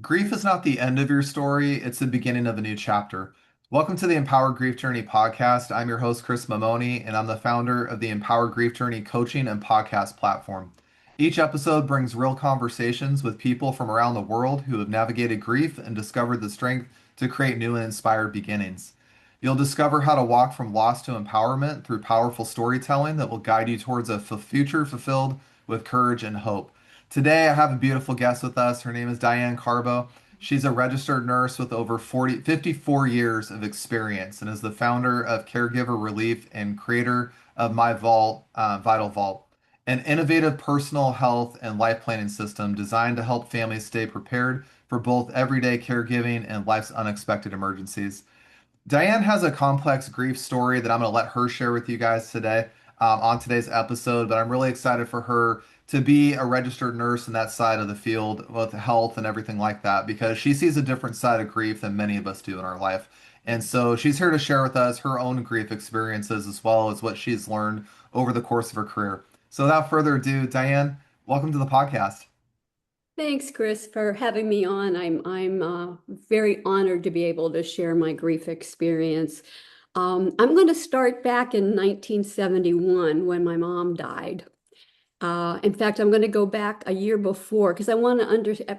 Grief is not the end of your story, it's the beginning of a new chapter. Welcome to the Empower Grief Journey podcast. I'm your host, Chris Mamone, and I'm the founder of the Empower Grief Journey coaching and podcast platform. Each episode brings real conversations with people from around the world who have navigated grief and discovered the strength to create new and inspired beginnings. You'll discover how to walk from loss to empowerment through powerful storytelling that will guide you towards a future fulfilled with courage and hope. Today, I have a beautiful guest with us. Her name is Diane Carbo. She's a registered nurse with over 54 years of experience and is the founder of Caregiver Relief and creator of My Vault, Vital Vault, an innovative personal health and life planning system designed to help families stay prepared for both everyday caregiving and life's unexpected emergencies. Diane has a complex grief story that I'm going to let her share with you guys today on today's episode, but I'm really excited for her to be a registered nurse in that side of the field with health and everything like that because she sees a different side of grief than many of us do in our life. And so she's here to share with us her own grief experiences as well as what she's learned over the course of her career. So without further ado, Diane, welcome to the podcast. Thanks, Chris, for having me on. I'm very honored to be able to share my grief experience. I'm going to start back in 1971 when my mom died. In fact, I'm going to go back a year before because I want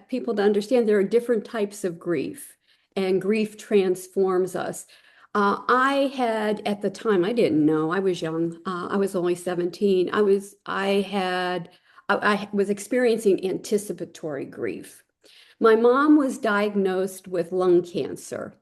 people to understand there are different types of grief, and grief transforms us. I had at the time, I didn't know, I was young. I was only 17. I was experiencing anticipatory grief. My mom was diagnosed with lung cancer.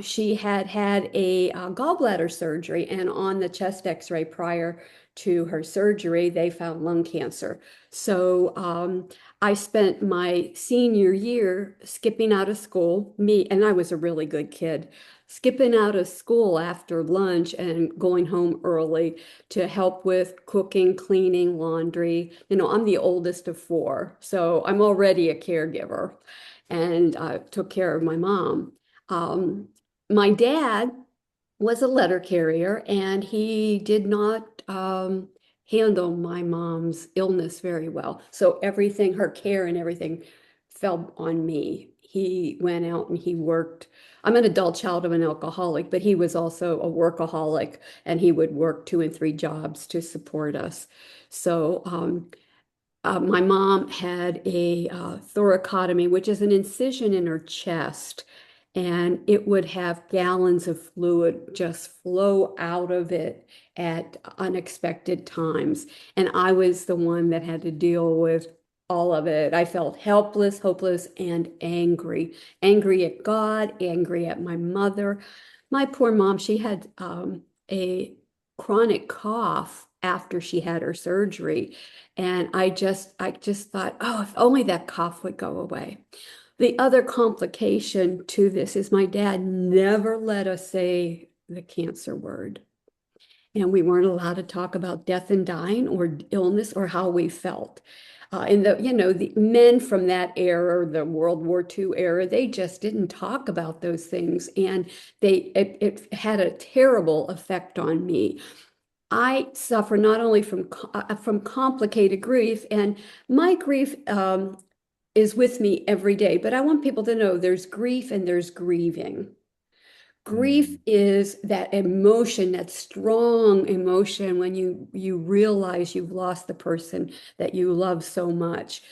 She had had a gallbladder surgery, and on the chest x-ray prior to her surgery, they found lung cancer. So I spent my senior year skipping out of school, and I was a really good kid, skipping out of school after lunch and going home early to help with cooking, cleaning, laundry. I'm the oldest of four, so I'm already a caregiver and took care of my mom. Um, my dad was a letter carrier, and he did not handle my mom's illness very well. So everything, her care and everything, fell on me. He went out and he worked. I'm an adult child of an alcoholic, but he was also a workaholic, and he would work two and three jobs to support us. So my mom had a thoracotomy, which is an incision in her chest, and it would have gallons of fluid just flow out of it at unexpected times. And I was the one that had to deal with all of it. I felt helpless, hopeless, and angry. Angry at God, angry at my mother. My poor mom, she had a chronic cough after she had her surgery. And I just thought, oh, if only that cough would go away. The other complication to this is my dad never let us say the cancer word. And we weren't allowed to talk about death and dying or illness or how we felt. And the men from that era, the World War II era, they just didn't talk about those things. And it had a terrible effect on me. I suffer not only from complicated grief, and my grief is with me every day. But I want people to know there's grief and there's grieving. Grief Mm. is that emotion, that strong emotion when you realize you've lost the person that you love so much.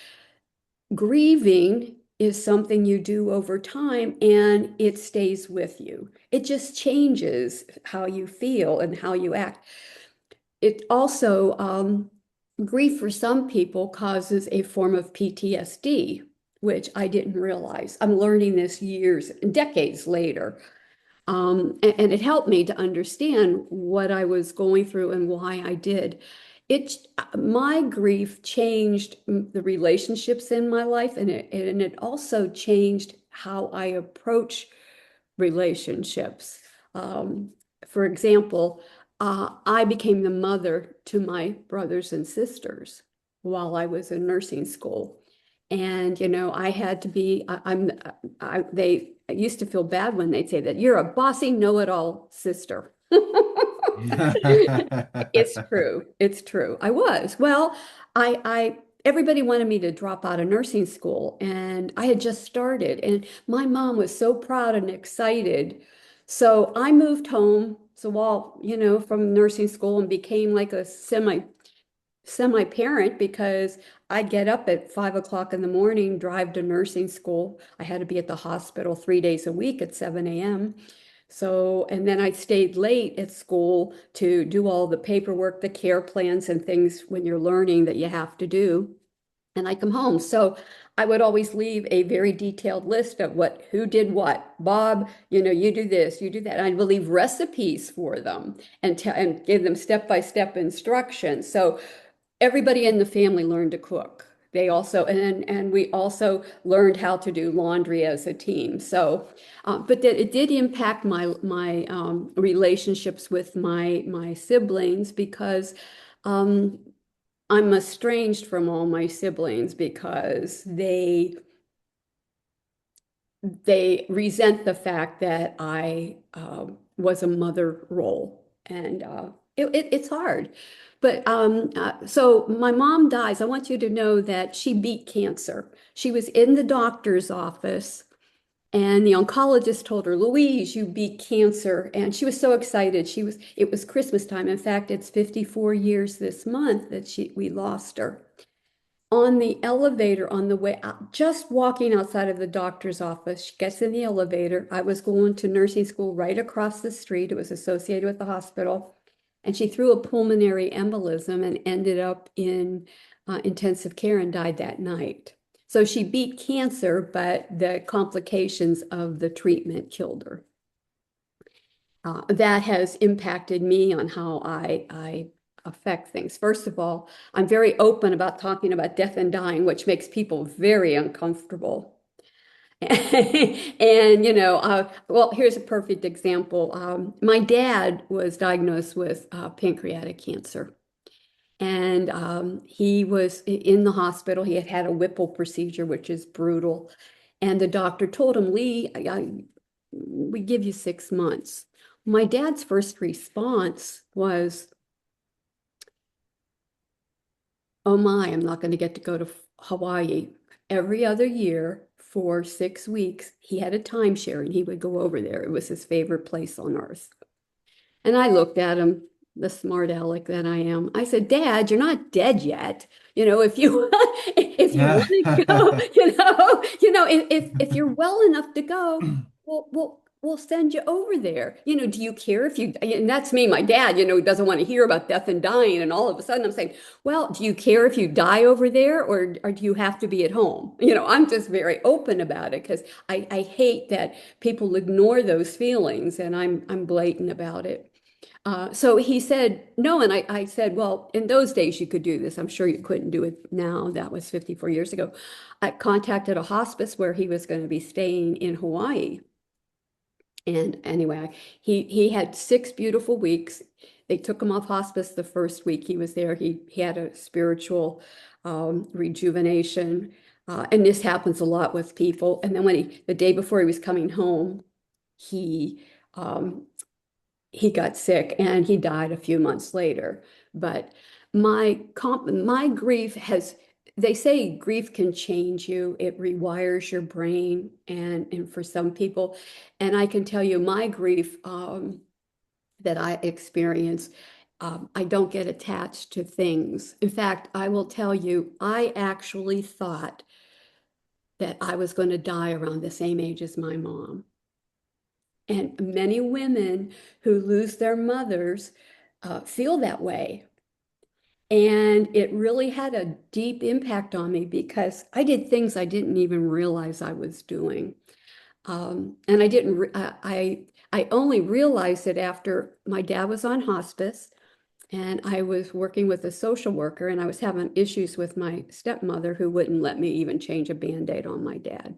Grieving is something you do over time and it stays with you. It just changes how you feel and how you act. It also, grief for some people causes a form of PTSD, which I didn't realize. I'm learning this years, decades later. And it helped me to understand what I was going through and why I did. My grief changed the relationships in my life, and it also changed how I approach relationships. Um, for example, I became the mother to my brothers and sisters while I was in nursing school. And, I had to be, they used to feel bad when they'd say that you're a bossy know-it-all sister. It's true. It's true. I was. Well, I everybody wanted me to drop out of nursing school, and I had just started, and my mom was so proud and excited. So I moved home. So while, from nursing school and became like a semi-parent because I'd get up at 5 o'clock in the morning, drive to nursing school. I had to be at the hospital 3 days a week at 7 a.m. So, and then I stayed late at school to do all the paperwork, the care plans and things when you're learning that you have to do. And I come home. So I would always leave a very detailed list of who did what. Bob, you do this, you do that. And I would leave recipes for them and give them step-by-step instructions. So everybody in the family learned to cook. They also, and we also learned how to do laundry as a team. So, but that it did impact my relationships with my siblings because um, I'm estranged from all my siblings because they resent the fact that I was a mother role, and it's hard. But so my mom dies. I want you to know that she beat cancer. She was in the doctor's office, and the oncologist told her, "Louise, you beat cancer," and she was so excited. It was Christmas time. In fact, it's 54 years this month that we lost her on the elevator on the way out, just walking outside of the doctor's office. She gets in the elevator. I was going to nursing school right across the street. It was associated with the hospital. And she threw a pulmonary embolism and ended up in intensive care and died that night. So she beat cancer, but the complications of the treatment killed her. That has impacted me on how I affect things. First of all, I'm very open about talking about death and dying, which makes people very uncomfortable. And, well, here's a perfect example. My dad was diagnosed with pancreatic cancer, and he was in the hospital. He had had a Whipple procedure, which is brutal. And the doctor told him, Lee, we give you 6 months. My dad's first response was, oh my, I'm not going to get to go to Hawaii. Every other year for 6 weeks, he had a timeshare and he would go over there. It was his favorite place on earth. And I looked at him, the smart aleck that I am. I said, Dad, you're not dead yet. If you if you Yeah. want to go, if you're well enough to go, we'll send you over there. Do you care if you, and that's me, my dad, doesn't want to hear about death and dying. And all of a sudden I'm saying, well, do you care if you die over there or do you have to be at home? I'm just very open about it because I hate that people ignore those feelings, and I'm blatant about it. So he said no, and I said, well, in those days you could do this. I'm sure you couldn't do it now. That was 54 years ago. I contacted a hospice where he was going to be staying in Hawaii. And anyway, he had 6 beautiful weeks. They took him off hospice the first week he was there. He had a spiritual rejuvenation. And this happens a lot with people. And then the day before he was coming home, he um, he got sick and he died a few months later. But my grief has, they say grief can change you. It rewires your brain, and for some people, and I can tell you my grief that I experience. I don't get attached to things. In fact, I will tell you, I actually thought that I was going to die around the same age as my mom. And many women who lose their mothers feel that way. And it really had a deep impact on me because I did things I didn't even realize I was doing. And I didn't, I only realized it after my dad was on hospice and I was working with a social worker, and I was having issues with my stepmother who wouldn't let me even change a Band-Aid on my dad.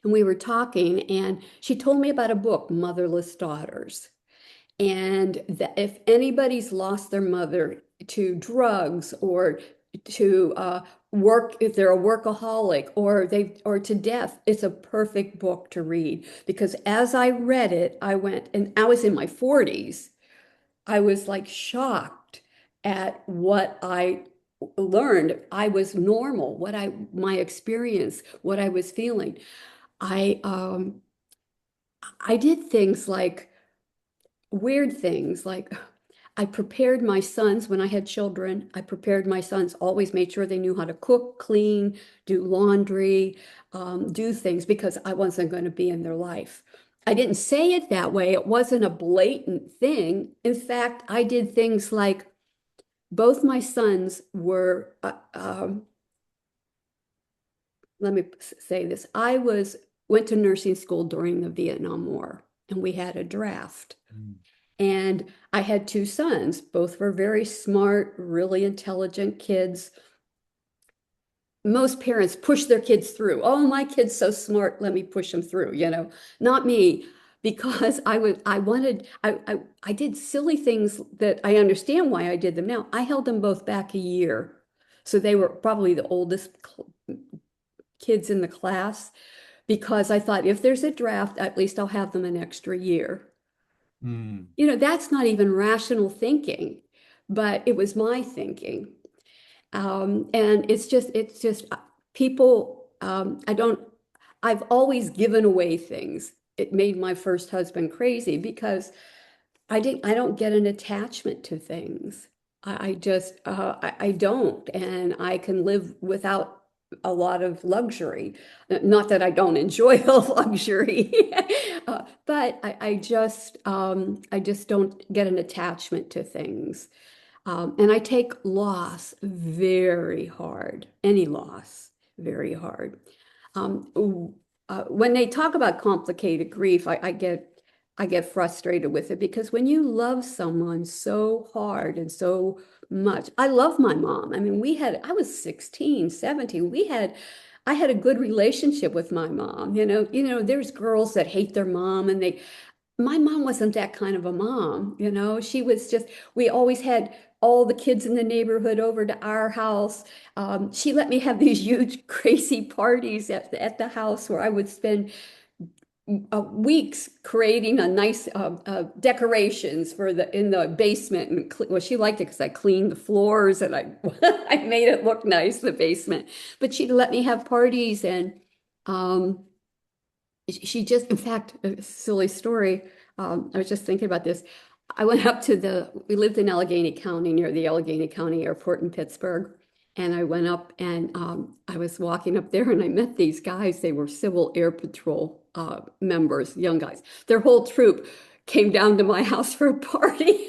And we were talking, and she told me about a book, Motherless Daughters. And that if anybody's lost their mother to drugs or to work, if they're a workaholic or to death, it's a perfect book to read. Because as I read it, I went, and I was in my 40s. I was like shocked at what I learned I was normal, my experience, what I was feeling. I I did things like weird things like I prepared my sons when I had children. I prepared my sons, always made sure they knew how to cook, clean, do laundry, do things because I wasn't going to be in their life. I didn't say it that way. It wasn't a blatant thing. In fact, I did things like both my sons were, let me say this. Went to nursing school during the Vietnam War, and we had a draft. Mm. And I had two sons. Both were very smart, really intelligent kids. Most parents push their kids through. Oh, my kid's so smart, let me push him through, Not me, because I did silly things that I understand why I did them now. I held them both back a year. So they were probably the oldest kids in the class because I thought if there's a draft, at least I'll have them an extra year. Mm. That's not even rational thinking, but it was my thinking. And it's just people, I've always given away things. It made my first husband crazy because I don't get an attachment to things. I don't, and I can live without a lot of luxury. Not that I don't enjoy the luxury, but I just don't get an attachment to things. And I take loss very hard, any loss very hard. When they talk about complicated grief, I get frustrated with it because when you love someone so hard and so much, I love my mom. I mean, I was 16, 17. I had a good relationship with my mom. There's girls that hate their mom and my mom wasn't that kind of a mom, She was just, we always had all the kids in the neighborhood over to our house. She let me have these huge, crazy parties at the house where I would spend weeks creating a nice decorations for the in the basement. And well, she liked it because I cleaned the floors and I I made it look nice, the basement. But she'd let me have parties and um, she just, in fact, a silly story. I was just thinking about this. I went up we lived in Allegheny County near the Allegheny County Airport in Pittsburgh. And I went up and I was walking up there and I met these guys. They were Civil Air Patrol members, young guys. Their whole troop came down to my house for a party.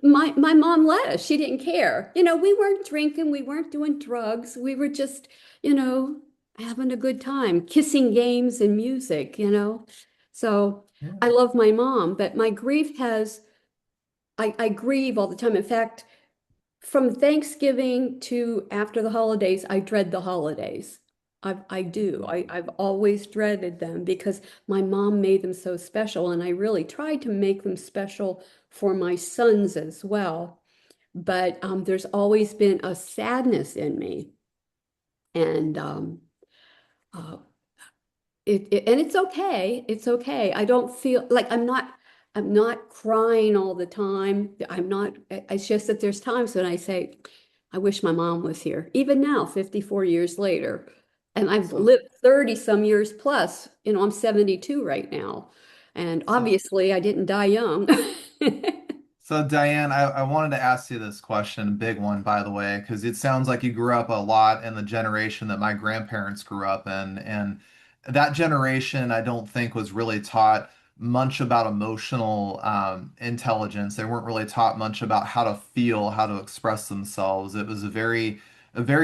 My mom let us. She didn't care. We weren't drinking, we weren't doing drugs. We were just, having a good time, kissing games and music. So Yeah. I love my mom, but my grief I grieve all the time. In fact, from Thanksgiving to after the holidays, I dread the holidays. I do. I've always dreaded them because my mom made them so special, and I really tried to make them special for my sons as well. But there's always been a sadness in me, and uh, and it's okay. It's okay. I don't feel like I'm not crying all the time. I'm not, it's just that there's times when I say, I wish my mom was here. Even now, 54 years later. And I've So, lived 30 some years plus. I'm 72 right now. And so obviously I didn't die young. So, Diane, I wanted to ask you this question, a big one, by the way, because it sounds like you grew up a lot in the generation that my grandparents grew up in. And that generation, I don't think, was really taught much about emotional intelligence. They weren't really taught much about how to feel, how to express themselves. It was a very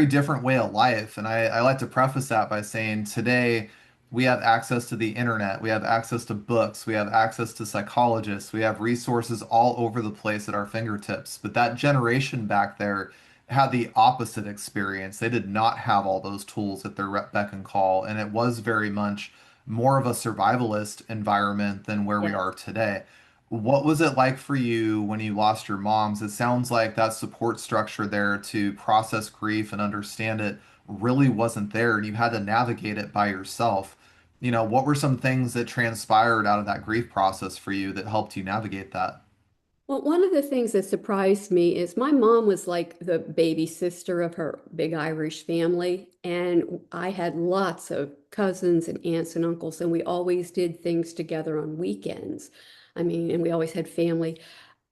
different way of life. And I like to preface that by saying today, we have access to the internet, we have access to books, we have access to psychologists, we have resources all over the place at our fingertips. But that generation back there had the opposite experience. They did not have all those tools at their beck and call, and it was very much more of a survivalist environment than where we Yes. are today. What was it like for you when you lost your moms? It sounds like that support structure there to process grief and understand it really wasn't there, and you had to navigate it by yourself. What were some things that transpired out of that grief process for you that helped you navigate that? Well, one of the things that surprised me is my mom was like the baby sister of her big Irish family, and I had lots of cousins and aunts and uncles, and we always did things together on weekends. I mean, and we always had family.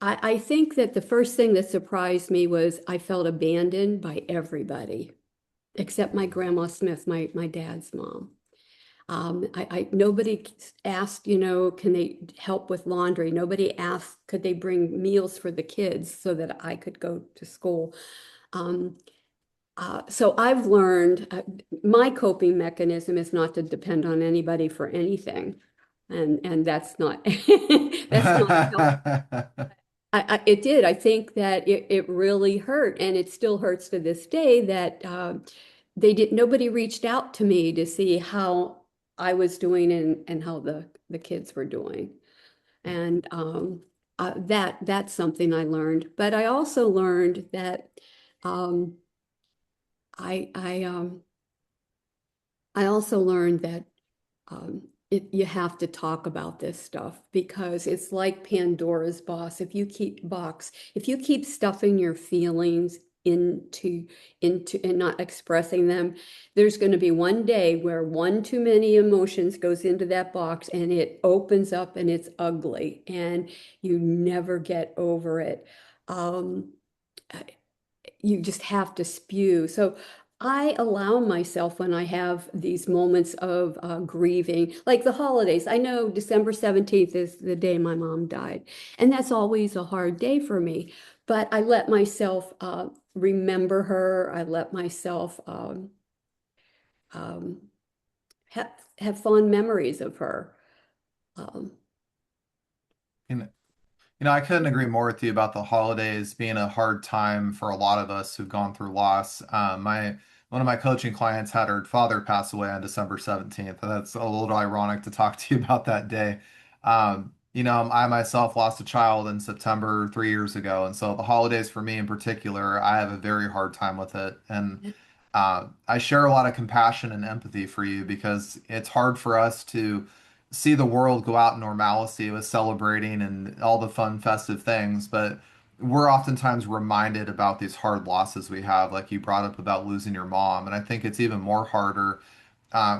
I think that the first thing that surprised me was I felt abandoned by everybody except my grandma Smith, my dad's mom. Nobody asked, can they help with laundry? Nobody asked, could they bring meals for the kids so that I could go to school? Um, so I've learned my coping mechanism is not to depend on anybody for anything, and that's not that's not help. It did. I think that it really hurt, and it still hurts to this day that nobody reached out to me to see how I was doing and how the kids were doing. And that's something I learned. But I also learned that um, I I I also learned that you have to talk about this stuff because it's like Pandora's box. If you keep stuffing your feelings into and not expressing them, there's going to be one day where one too many emotions goes into that box and it opens up and it's ugly and you never get over it. Um, you just have to spew. So I allow myself when I have these moments of grieving, like the holidays. I know December 17th is the day my mom died, and that's always a hard day for me. But I let myself remember her. I let myself um, have fond memories of her. Um, I couldn't agree more with you about the holidays being a hard time for a lot of us who've gone through loss. My one of my coaching clients had her father pass away on December 17th. And that's a little ironic to talk to you about that day. I myself lost a child in September 3 years ago, and so the holidays for me in particular, I have a very hard time with it. And I share a lot of compassion and empathy for you because it's hard for us to see the world go out in normalcy with celebrating and all the fun, festive things, but we're oftentimes reminded about these hard losses we have, like you brought up about losing your mom. And I think it's even more harder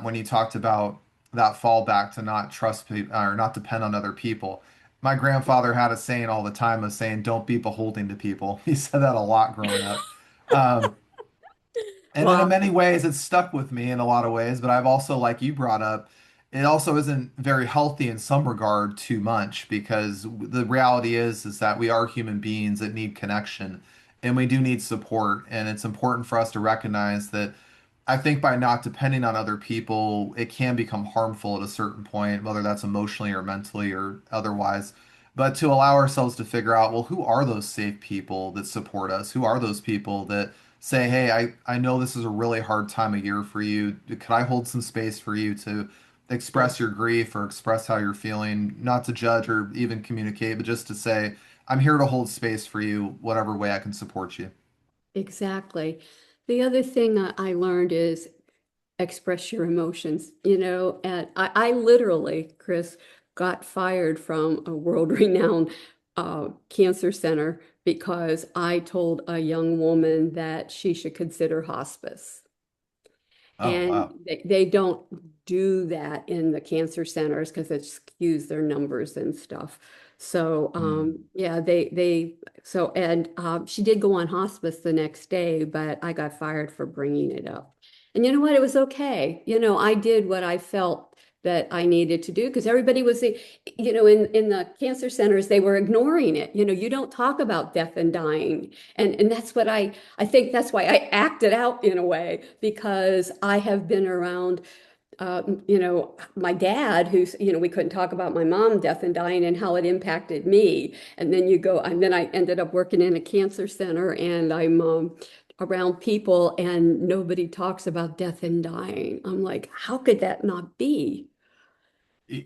when you talked about that fallback to not trust people or not depend on other people. My grandfather had a saying all the time of saying, "Don't be beholden to people." He said that a lot growing up. Um, and in wow. many ways, it's stuck with me in a lot of ways, but I've also, like you brought up, it also isn't very healthy in some regard too much because the reality is that we are human beings that need connection and we do need support. And it's important for us to recognize that I think by not depending on other people, it can become harmful at a certain point, whether that's emotionally or mentally or otherwise. But to allow ourselves to figure out, well, who are those safe people that support us? Who are those people that say, hey, I know this is a really hard time of year for you. Could I hold some space for you to express your grief or express how you're feeling? Not to judge or even communicate, but just to say, I'm here to hold space for you, whatever way I can support you. Exactly. The other thing I learned is express your emotions, and I literally, Chris, got fired from a world-renowned cancer center because I told a young woman that she should consider hospice. Oh, And wow. they don't do that in the cancer centers because it skews their numbers and stuff. So Hmm. yeah, and she did go on hospice the next day, but I got fired for bringing it up. And you know what? It was okay. I did what I felt that I needed to do because everybody was, in the cancer centers, they were ignoring it. You don't talk about death and dying. And that's what I think that's why I acted out in a way because I have been around, my dad, who's, we couldn't talk about my mom death and dying and how it impacted me. And then I ended up working in a cancer center and I'm around people and nobody talks about death and dying. I'm like, how could that not be?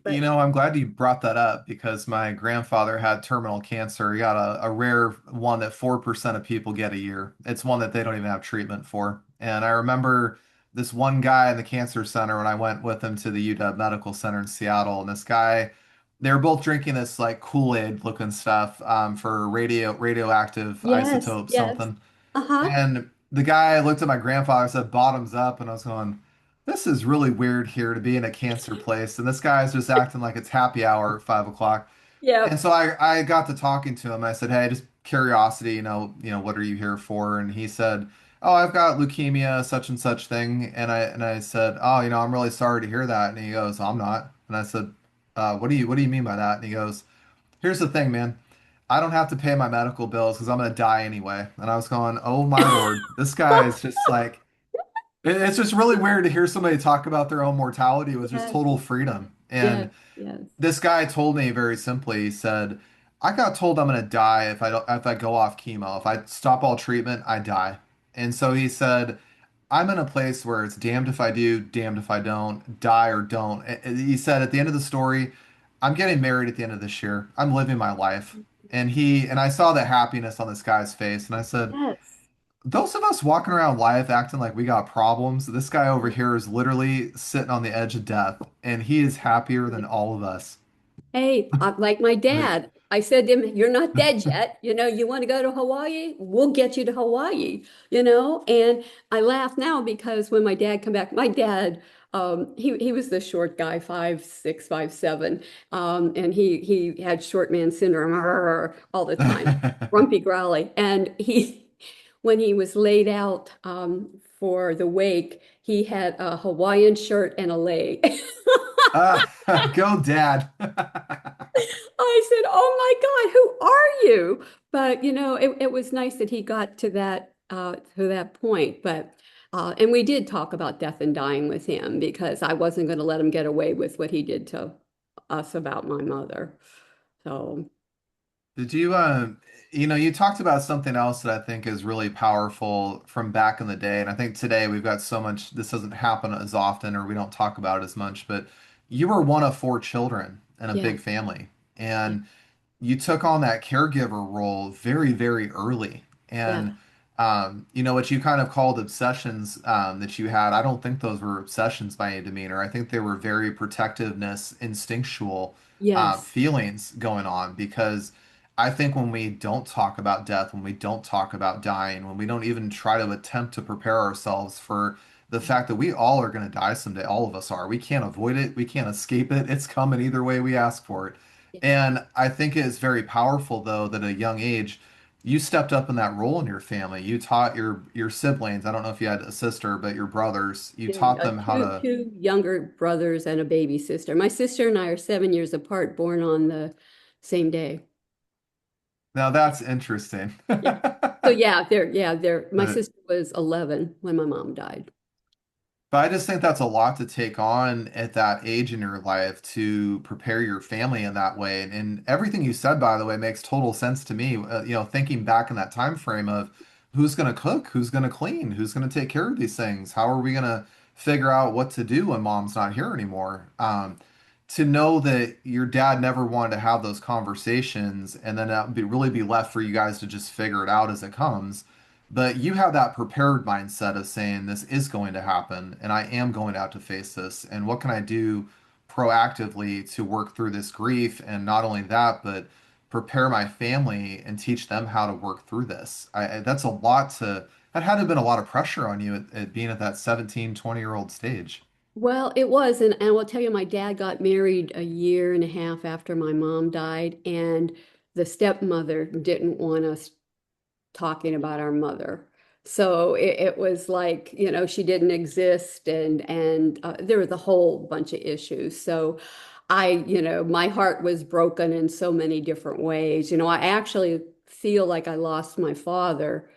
But I'm glad you brought that up because my grandfather had terminal cancer. He got a rare one that 4% of people get a year. It's one that they don't even have treatment for. And I remember this one guy in the cancer center when I went with him to the UW Medical Center in Seattle. And this guy they were both drinking this like Kool-Aid looking stuff for radioactive Yes, isotope yes. something. Uh-huh. And the guy looked at my grandfather and said, bottoms up. And I was going, this is really weird here to be in a cancer place. And this guy's just acting like it's happy hour at 5 o'clock. And Yep. so I got to talking to him. I said, hey, just curiosity, what are you here for? And he said, oh, I've got leukemia, such and such thing. And I said, oh, I'm really sorry to hear that. And he goes, I'm not. And I said, what do you mean by that? And he goes, here's the thing, man. I don't have to pay my medical bills because I'm gonna die anyway. And I was going, oh my Lord, this guy is just like, it's just really weird to hear somebody talk about their own mortality with just Yes, total freedom. yes, And yes. this guy told me very simply, he said, I got told I'm gonna die if I go off chemo. If I stop all treatment, I die. And so he said, I'm in a place where it's damned if I do, damned if I don't, die or don't. He said at the end of the story, I'm getting married at the end of this year. I'm living my life. And I saw the happiness on this guy's face, and I said, Yes. those of us walking around life acting like we got problems, this guy over here is literally sitting on the edge of death, and he is happier than all of us. Hey, like my dad, I said to him, "You're not dead yet. You want to go to Hawaii? We'll get you to Hawaii, And I laugh now because when my dad come back, my dad, he was the short guy, 5'6", 5'7", and he had short man syndrome all the time, grumpy, growly, and he when he was laid out for the wake, he had a Hawaiian shirt and a lei. Go, Dad. I said, "Oh my God, who are you?" But it was nice that he got to that point. But and we did talk about death and dying with him because I wasn't going to let him get away with what he did to us about my mother. So Did you, you talked about something else that I think is really powerful from back in the day. And I think today we've got so much, this doesn't happen as often or we don't talk about it as much, but you were one of four children in a yeah, big family. yeah, And you took on that caregiver role very, very early. And, yeah, what you kind of called obsessions that you had, I don't think those were obsessions by any demeanor. I think they were very protectiveness, instinctual yes, feelings going on because I think when we don't talk about death, when we don't talk about dying, when we don't even try to attempt to prepare ourselves for the fact that we all are going to die someday, all of us are. We can't avoid it. We can't escape it. It's coming either way we ask for it. yeah, And I think it is very powerful, though, that at a young age, you stepped up in that role in your family. You taught your siblings, I don't know if you had a sister, but your brothers, you yeah. taught them how to. Two younger brothers and a baby sister. My sister and I are 7 years apart, born on the same day. Now that's interesting. Yeah. So they're my But sister was 11 when my mom died. But I just think that's a lot to take on at that age in your life to prepare your family in that way. And everything you said, by the way, makes total sense to me. Thinking back in that time frame of who's going to cook, who's going to clean, who's going to take care of these things, how are we going to figure out what to do when mom's not here anymore? To know that your dad never wanted to have those conversations and then really be left for you guys to just figure it out as it comes, but you have that prepared mindset of saying this is going to happen and I am going to have to face this. And what can I do proactively to work through this grief? And not only that, but prepare my family and teach them how to work through this. That's a lot that had to have been a lot of pressure on you at being at that 17, 20-year-old stage. Well, it was, and I will tell you, my dad got married a year and a half after my mom died, and the stepmother didn't want us talking about our mother. So it was like, she didn't exist, and there was a whole bunch of issues. So my heart was broken in so many different ways. I actually feel like I lost my father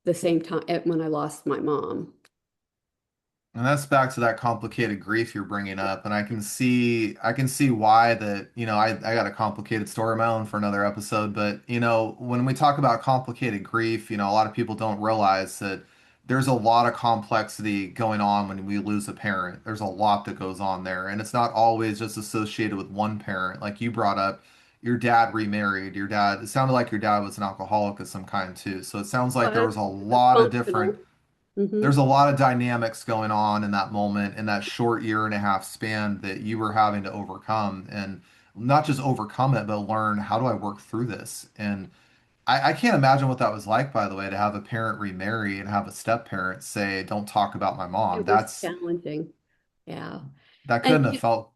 the same time when I lost my mom. And that's back to that complicated grief you're bringing up, and I can see why that, I got a complicated story of my own for another episode, but when we talk about complicated grief, a lot of people don't realize that there's a lot of complexity going on when we lose a parent. There's a lot that goes on there, and it's not always just associated with one parent. Like you brought up, your dad remarried, it sounded like your dad was an alcoholic of some kind too. So it sounds like there But was a it was lot of different functional. Hmm. there's a lot of dynamics going on in that moment in that short year and a half span that you were having to overcome. And not just overcome it, but learn how do I work through this. And I can't imagine what that was like, by the way, to have a parent remarry and have a step parent say, "Don't talk about my mom." It was challenging. Yeah. That And couldn't have felt.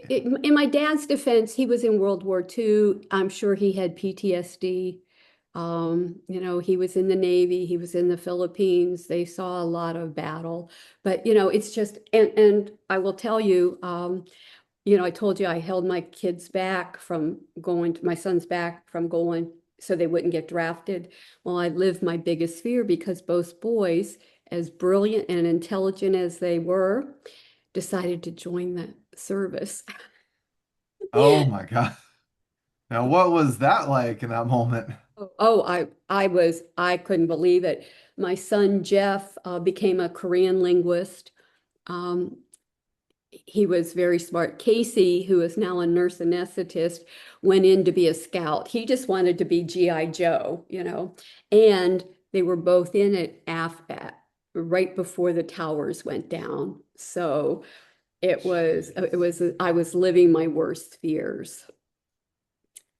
in my dad's defense, he was in World War II. I'm sure he had PTSD. He was in the Navy, he was in the Philippines. They saw a lot of battle. But, it's just, and I will tell you, I told you I held my kids back from going to my son's back from going so they wouldn't get drafted. Well, I lived my biggest fear because both boys, as brilliant and intelligent as they were, decided to join the service. Oh my God. Now, what was that like in that moment? Oh, I couldn't believe it. My son Jeff became a Korean linguist. Um, he was very smart. Casey, who is now a nurse anesthetist, went in to be a scout. He just wanted to be GI Joe. And they were both in it right before the towers went down. So I was living my worst fears.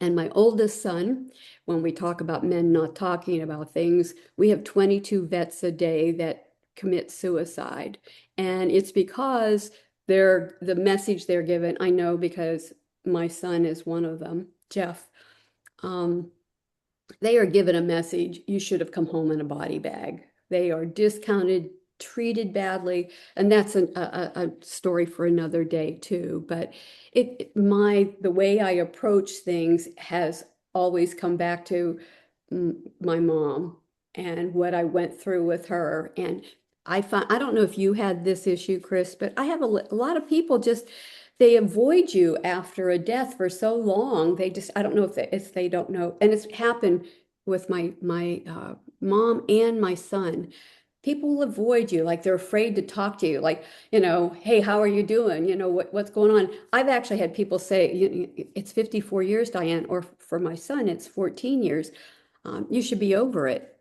And my oldest son, when we talk about men not talking about things, we have 22 vets a day that commit suicide. And it's because the message they're given, I know because my son is one of them, Jeff. Um, they are given a message, you should have come home in a body bag. They are discounted, treated badly, and that's a story for another day too. But the way I approach things has always come back to my mom and what I went through with her. And I don't know if you had this issue, Chris, but I have a lot of people just they avoid you after a death for so long. I don't know if they don't know. And it's happened with my mom and my son. People will avoid you, like they're afraid to talk to you, like, hey, how are you doing? What's going on? I've actually had people say, it's 54 years, Diane, or for my son, it's 14 years. You should be over it.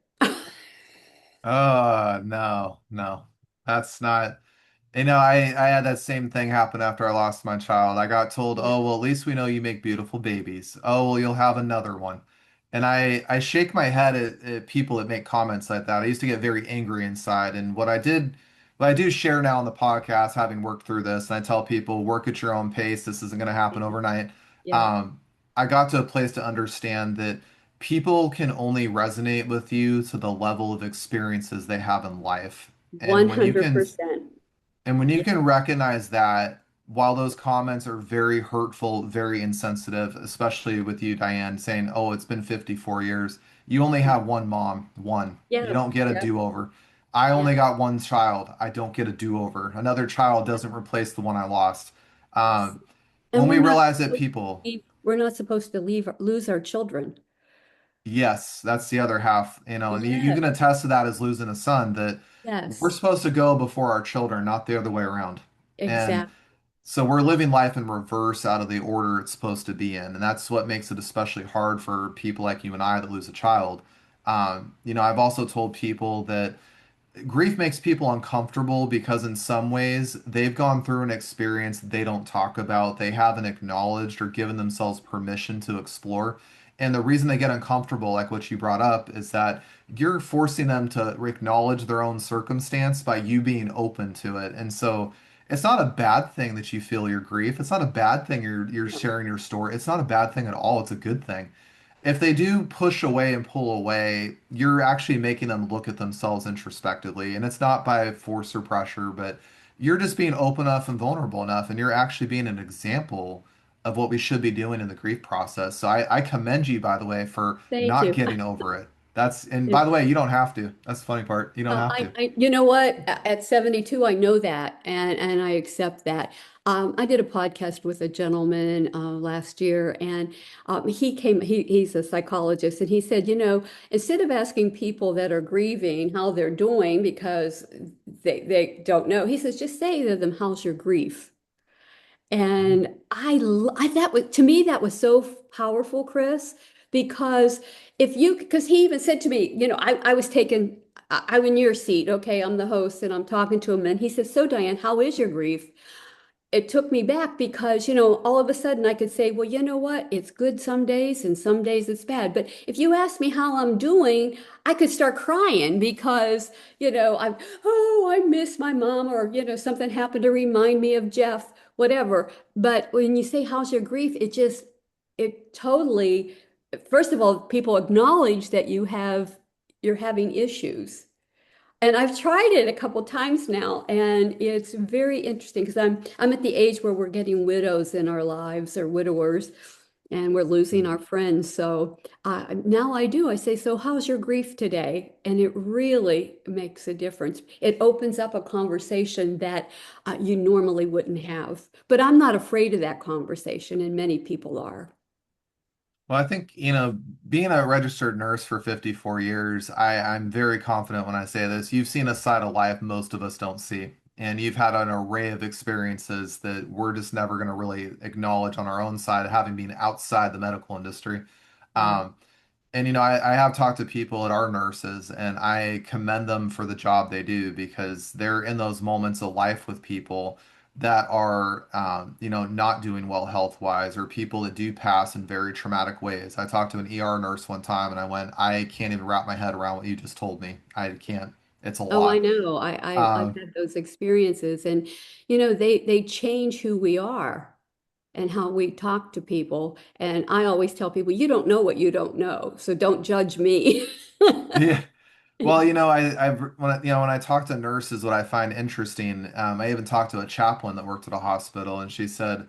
No, no, that's not. I had that same thing happen after I lost my child. I got told, Yeah, "Oh, well, at least we know you make beautiful babies. Oh, well, you'll have another one." And I shake my head at people that make comments like that. I used to get very angry inside. And what I do share now on the podcast, having worked through this, and I tell people, work at your own pace. This isn't going to happen overnight. yeah, Um, I got to a place to understand that people can only resonate with you to the level of experiences they have in life. And when you can 100%. and when you Yeah, can recognize that, while those comments are very hurtful, very insensitive, especially with you, Diane, saying, "Oh, it's been 54 years. You only have one mom, one. You yes, don't get a yeah, do-over. I yeah, only got one child. I don't get a do-over. Another child doesn't replace the one I lost." yes. Um, And when we realize that people, we're not supposed to lose our children. yes, that's the other half, and you Yes, can attest to that as losing a son, that we're yes, supposed to go before our children, not the other way around. And exactly. so we're living life in reverse out of the order it's supposed to be in. And that's what makes it especially hard for people like you and I that lose a child. I've also told people that grief makes people uncomfortable because in some ways they've gone through an experience they don't talk about, they haven't acknowledged or given themselves permission to explore. And the reason they get uncomfortable, like what you brought up, is that you're forcing them to acknowledge their own circumstance by you being open to it. And so it's not a bad thing that you feel your grief. It's not a bad thing you're No, sharing your story. It's not a bad thing at all. It's a good thing. If they do push away and pull away, you're actually making them look at themselves introspectively. And it's not by force or pressure, but you're just being open enough and vulnerable enough. And you're actually being an example of what we should be doing in the grief process. So I commend you, by the way, for thank not you. getting over it. And by the way, you don't have to. That's the funny part. You don't have to. You know what? At 72, I know that, and I accept that. I did a podcast with a gentleman last year, and he's a psychologist, and he said, instead of asking people that are grieving how they're doing because they don't know, he says, just say to them, how's your grief? And that was to me that was so powerful, Chris, because because he even said to me, I was taken, I'm in your seat, okay, I'm the host and I'm talking to him, and he says, so Diane, how is your grief? it took me back because, all of a sudden I could say, well, you know what? It's good some days and some days it's bad. But if you ask me how I'm doing, I could start crying because, I miss my mom or, something happened to remind me of Jeff, whatever. But when you say, how's your grief? It totally, first of all, people acknowledge that you're having issues. And I've tried it a couple times now, and it's very interesting because I'm at the age where we're getting widows in our lives or widowers, and we're losing our friends. So now I do. I say, so how's your grief today? And it really makes a difference. It opens up a conversation that you normally wouldn't have. But I'm not afraid of that conversation, and many people are. Well, I think, being a registered nurse for 54 years, I'm very confident when I say this. You've seen a side of life most of us don't see. And you've had an array of experiences that we're just never going to really acknowledge on our own side, having been outside the medical industry. Yeah, Um, and I have talked to people that are nurses, and I commend them for the job they do because they're in those moments of life with people that are, not doing well health-wise, or people that do pass in very traumatic ways. I talked to an ER nurse one time, and I went, I can't even wrap my head around what you just told me. I can't. It's a oh, I lot. know. I've Um, had those experiences, and they change who we are and how we talk to people. And I always tell people, you don't know what you don't know, so don't judge me. yeah. Well, when I talk to nurses, what I find interesting, I even talked to a chaplain that worked at a hospital, and she said,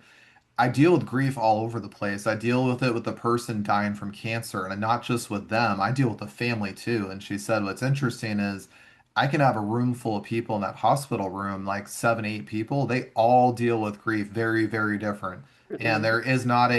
I deal with grief all over the place. I deal with it with the person dying from cancer, and not just with them. I deal with the family too. And she said, what's interesting is I can have a room full of people in that hospital room, like 7, 8 people. They all deal with grief very, very different. And Right. there's not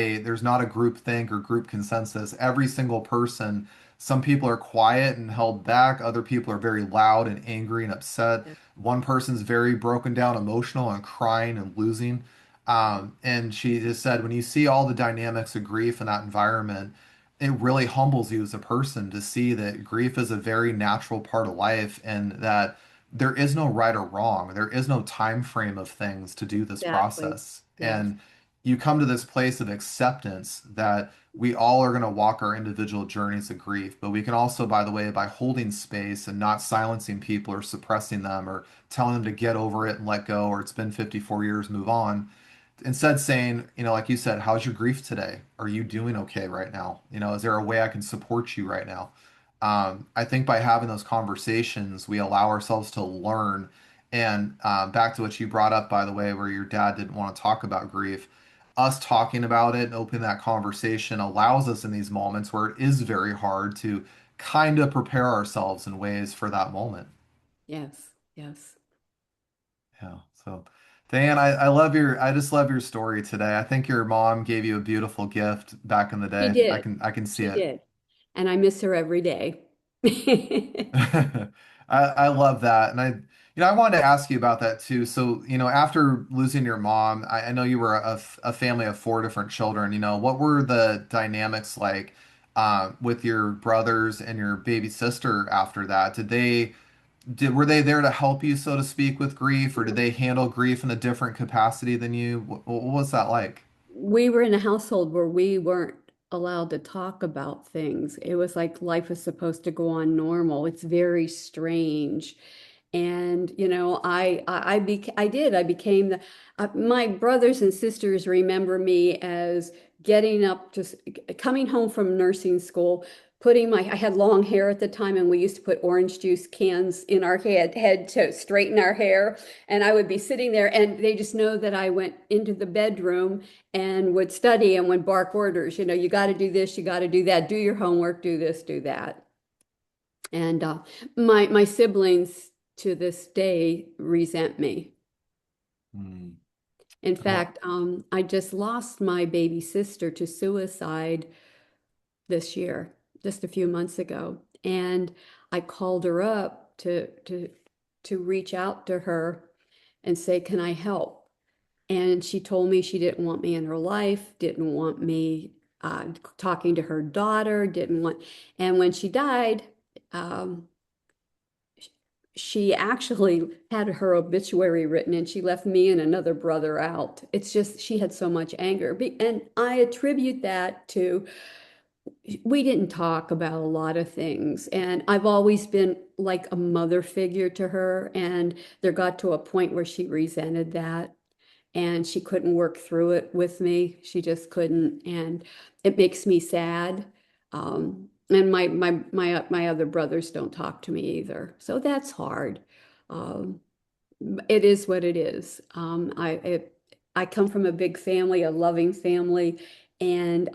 a group think or group consensus. Every single person, some people are quiet and held back. Other people are very loud and angry and upset. Yeah. One person's very broken down, emotional and crying and losing. And she just said, when you see all the dynamics of grief in that environment, it really humbles you as a person to see that grief is a very natural part of life and that there is no right or wrong. There is no time frame of things to do this Exactly. process. Yes. And you come to this place of acceptance that we all are going to walk our individual journeys of grief, but we can also, by the way, by holding space and not silencing people or suppressing them or telling them to get over it and let go, or it's been 54 years, move on, instead saying, like you said, how's your grief today? Are you doing okay right now? Is there a way I can support you right now? I think by having those conversations, we allow ourselves to learn. And back to what you brought up, by the way, where your dad didn't want to talk about grief, us talking about it and opening that conversation allows us in these moments where it is very hard to kind of prepare ourselves in ways for that moment. Yes. Yes. Yeah. So, Diane, I just love your story today. I think your mom gave you a beautiful gift back in the She day. did. I can see She it. did. And I miss her every day. I love that. And I wanted to ask you about that too. So, after losing your mom, I know you were a family of 4 different children. What were the dynamics like with your brothers and your baby sister after that? Were they there to help you, so to speak, with grief, or did they handle grief in a different capacity than you? What was that like? We were in a household where we weren't allowed to talk about things. It was like life was supposed to go on normal. It's very strange. And I became my brothers and sisters remember me as getting up, just coming home from nursing school, I had long hair at the time, and we used to put orange juice cans in our head to straighten our hair. And I would be sitting there, and they just know that I went into the bedroom and would study and would bark orders. You got to do this, you got to do that, do your homework, do this, do that. And my siblings to this day resent me. Hmm. In Well, fact, I just lost my baby sister to suicide this year, just a few months ago. And I called her up to reach out to her and say, "Can I help?" And she told me she didn't want me in her life, didn't want me talking to her daughter, didn't want. And when she died, um, she actually had her obituary written and she left me and another brother out. It's just she had so much anger. And I attribute that to we didn't talk about a lot of things. And I've always been like a mother figure to her. And there got to a point where she resented that and she couldn't work through it with me. She just couldn't. And it makes me sad. And my other brothers don't talk to me either. So that's hard. Um, it is what it is. I come from a big family, a loving family, and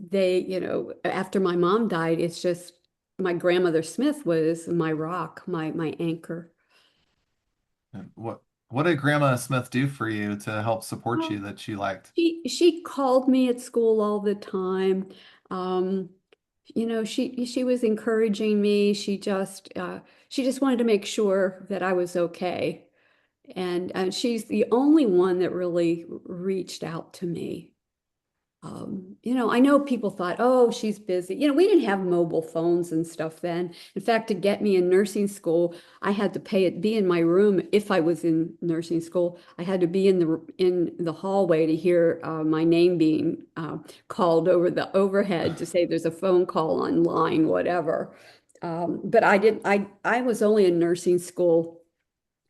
they, after my mom died, it's just my grandmother Smith was my rock, my anchor. And what did Grandma Smith do for you to help support Oh, you that she liked? she called me at school all the time. Um, she was encouraging me. She just wanted to make sure that I was okay. And she's the only one that really reached out to me. I know people thought, oh, she's busy. We didn't have mobile phones and stuff then. In fact, to get me in nursing school, I had to be in my room. If I was in nursing school, I had to be in the hallway to hear my name being called over the overhead to say there's a phone call on line, whatever. But I was only in nursing school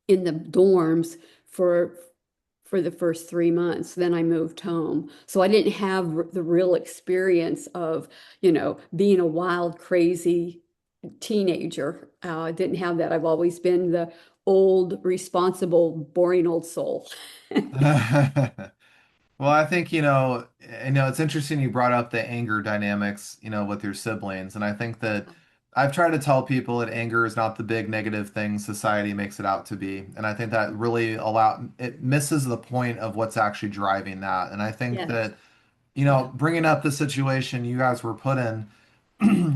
in the dorms for for the first 3 months. Then I moved home. So I didn't have the real experience of, being a wild, crazy teenager. I didn't have that. I've always been the old, responsible, boring old soul. Well, I think, it's interesting you brought up the anger dynamics, with your siblings. And I think that I've tried to tell people that anger is not the big negative thing society makes it out to be. And I think that really it misses the point of what's actually driving that. And I think Yes. that, Yeah. bringing up the situation you guys were put in,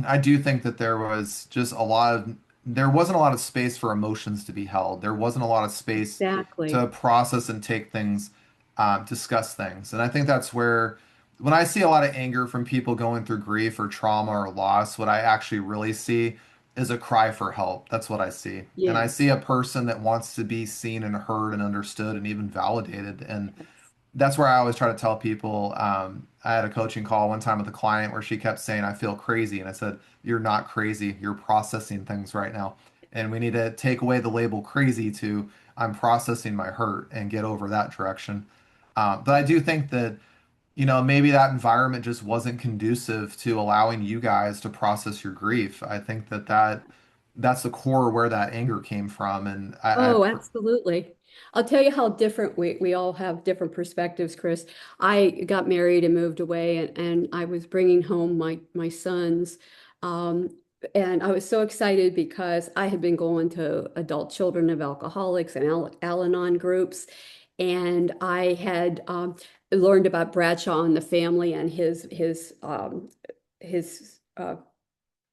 I do think that there wasn't a lot of space for emotions to be held. There wasn't a lot of space Exactly. to process and take things, discuss things. And I think that's where, when I see a lot of anger from people going through grief or trauma or loss, what I actually really see is a cry for help. That's what I see. And I see Yes. a person that wants to be seen and heard and understood and even validated. And Yes. that's where I always try to tell people. I had a coaching call one time with a client where she kept saying, I feel crazy. And I said, you're not crazy. You're processing things right now. And we need to take away the label crazy to I'm processing my hurt and get over that direction. But I do think that, maybe that environment just wasn't conducive to allowing you guys to process your grief. I think that's the core where that anger came from. And Oh, absolutely. I'll tell you how different we all have different perspectives, Chris. I got married and moved away and I was bringing home my sons. Um, and I was so excited because I had been going to adult children of alcoholics and Al-Anon groups. And I had learned about Bradshaw and the family and his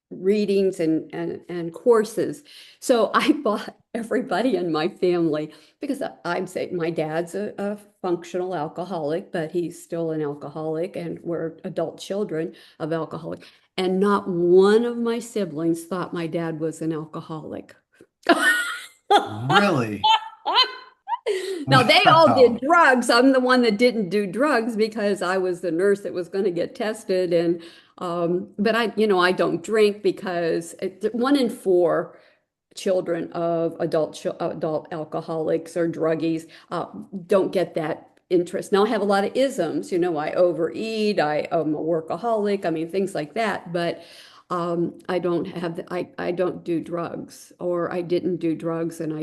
readings and courses. So I bought everybody in my family because I'm saying my dad's a functional alcoholic, but he's still an alcoholic, and we're adult children of alcoholic. And not one of my siblings thought my dad was an alcoholic. really, Now they all did wow. drugs. I'm the one that didn't do drugs because I was the nurse that was going to get tested. And but I don't drink because 1 in 4 children of adult alcoholics or druggies don't get that interest. Now I have a lot of isms. I overeat. I'm a workaholic. I mean things like that. But I don't have I don't do drugs, or I didn't do drugs, and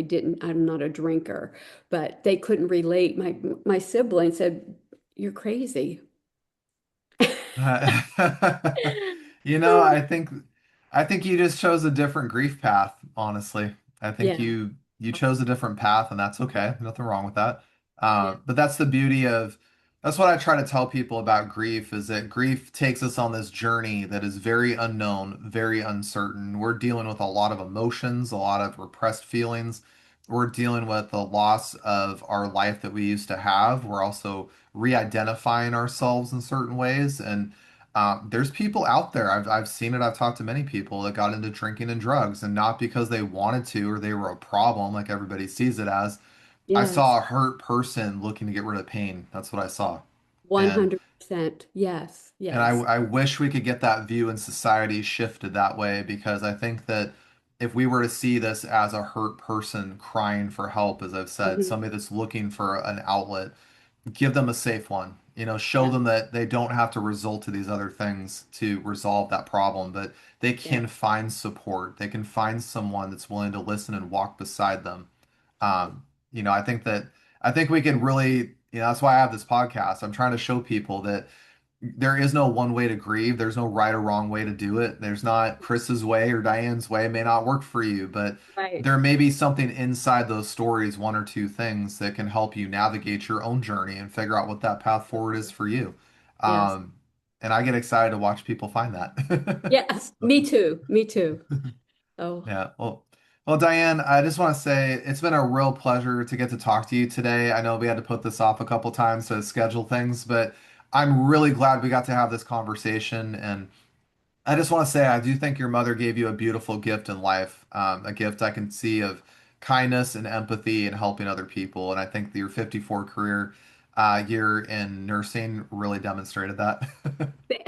I'm not a drinker. But they couldn't relate. My sibling said, "You're crazy." I think you just chose a different grief path, honestly. I think Yeah. you chose a different path, and that's okay. Nothing wrong with that. Yeah. But that's what I try to tell people about grief is that grief takes us on this journey that is very unknown, very uncertain. We're dealing with a lot of emotions, a lot of repressed feelings. We're dealing with the loss of our life that we used to have. We're also re-identifying ourselves in certain ways. And There's people out there. I've seen it. I've talked to many people that got into drinking and drugs, and not because they wanted to or they were a problem like everybody sees it as. I Yes, saw a hurt person looking to get rid of pain. That's what I saw. And 100%. Yes, and yes. I wish we could get that view in society shifted that way because I think that if we were to see this as a hurt person crying for help, as I've said, Hmm. somebody that's looking for an outlet, give them a safe one. Show Yeah, them that they don't have to resort to these other things to resolve that problem, but they yeah, can find support. They can find someone that's willing to listen and walk beside them. I think we can really, that's why I have this podcast. I'm trying to show people that there is no one way to grieve. There's no right or wrong way to do it. There's not Chris's way or Diane's way. It may not work for you, but right. there may be something inside those stories, one or two things that can help you navigate your own journey and figure out what that path forward is for you. Yes, Um, and I get excited to watch people find that. yes. Me too. Me too. Oh, Yeah. Well, Diane, I just want to say it's been a real pleasure to get to talk to you today. I know we had to put this off a couple times to schedule things, but I'm really glad we got to have this conversation. And I just want to say, I do think your mother gave you a beautiful gift in life, a gift I can see of kindness and empathy and helping other people. And I think that your 54 career year in nursing really demonstrated that.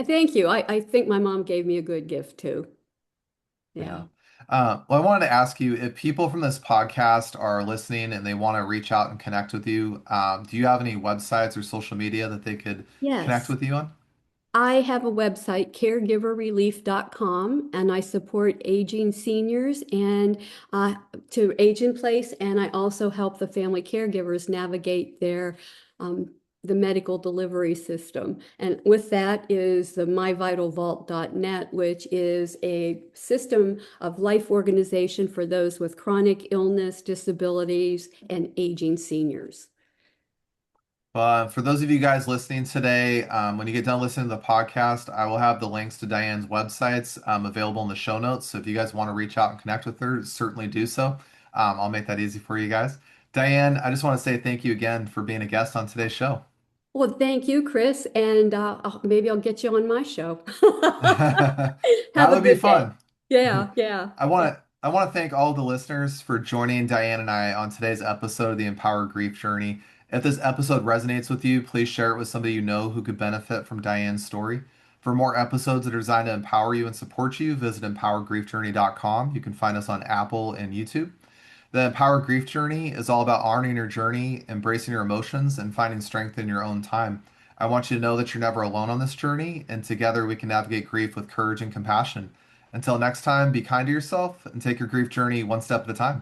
Thank you. I think my mom gave me a good gift too. Yeah. Yeah. Well, I wanted to ask you if people from this podcast are listening and they want to reach out and connect with you, do you have any websites or social media that they could connect Yes. with you on? I have a website, caregiverrelief.com, and I support aging seniors and to age in place. And I also help the family caregivers navigate um, the medical delivery system. And with that is the myvitalvault.net, which is a system of life organization for those with chronic illness, disabilities, and aging seniors. For those of you guys listening today, when you get done listening to the podcast, I will have the links to Diane's websites available in the show notes. So if you guys want to reach out and connect with her, certainly do so. I'll make that easy for you guys. Diane, I just want to say thank you again for being a guest on today's show. Well, thank you, Chris, and maybe I'll get you on my show. That Have a would be good day. fun. Yeah, yeah, yeah. I want to thank all the listeners for joining Diane and I on today's episode of the Empower Grief Journey. If this episode resonates with you, please share it with somebody you know who could benefit from Diane's story. For more episodes that are designed to empower you and support you, visit empowergriefjourney.com. You can find us on Apple and YouTube. The Empower Grief Journey is all about honoring your journey, embracing your emotions, and finding strength in your own time. I want you to know that you're never alone on this journey, and together we can navigate grief with courage and compassion. Until next time, be kind to yourself and take your grief journey one step at a time.